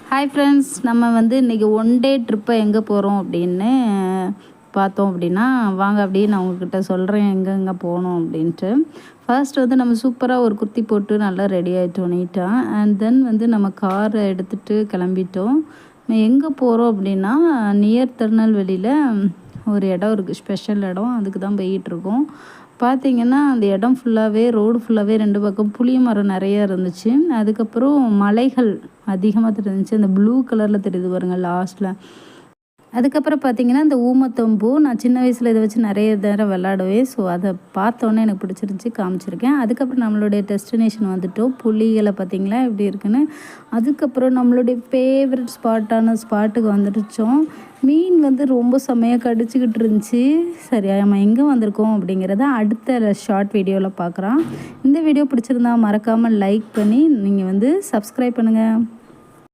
Hi friends, நம்ம இன்றைக்கி one day ட்ரிப்பை எங்கே போகிறோம் அப்படின்னு பார்த்தோம் அப்படின்னா, வாங்க அப்படியே நான் உங்ககிட்ட சொல்கிறேன் எங்கெங்கே போகணும் அப்படின்ட்டு. ஃபர்ஸ்ட் நம்ம சூப்பராக ஒரு குர்த்தி போட்டு நல்லா ரெடி ஆகிட்டோம் நீட்டாக. அண்ட் தென் நம்ம காரை எடுத்துகிட்டு கிளம்பிட்டோம். எங்கே போகிறோம் அப்படின்னா, நியர் திருநெல்வேலியில் ஒரு இடம் இருக்குது, ஸ்பெஷல் இடம். அதுக்கு தான் போயிட்டுருக்கோம். பார்த்திங்கன்னா அந்த இடம் ஃபுல்லாகவே, ரோடு ஃபுல்லாகவே 2 பக்கம் புளிய மரம் நிறையா இருந்துச்சு. அதுக்கப்புறம் மலைகள் அதிகமாக தெரிஞ்சிச்சு. அந்த ப்ளூ கலரில் தெரியுது பாருங்கள் லாஸ்ட்டில். அதுக்கப்புறம் பார்த்திங்கன்னா இந்த ஊமத்தம்பூ, நான் சின்ன வயசில் இதை வச்சு நிறைய நேரம் விளாடுவேன். ஸோ அதை பார்த்தோன்னே எனக்கு பிடிச்சிருந்துச்சி, காமிச்சிருக்கேன். அதுக்கப்புறம் நம்மளுடைய டெஸ்டினேஷன் வந்துட்டோம். புலிகளை பார்த்திங்களா எப்படி இருக்குன்னு. அதுக்கப்புறம் நம்மளுடைய ஃபேவரட் ஸ்பாட்டுக்கு வந்துடுச்சோம். மீன் ரொம்ப செம்மையாக கடிச்சிக்கிட்டு இருந்துச்சு. சரி, நம்ம எங்கே வந்திருக்கோம் அப்படிங்கிறத அடுத்த ஷார்ட் வீடியோவில் பார்க்குறோம். இந்த வீடியோ பிடிச்சிருந்தா மறக்காமல் லைக் பண்ணி நீங்கள் சப்ஸ்கிரைப் பண்ணுங்கள்.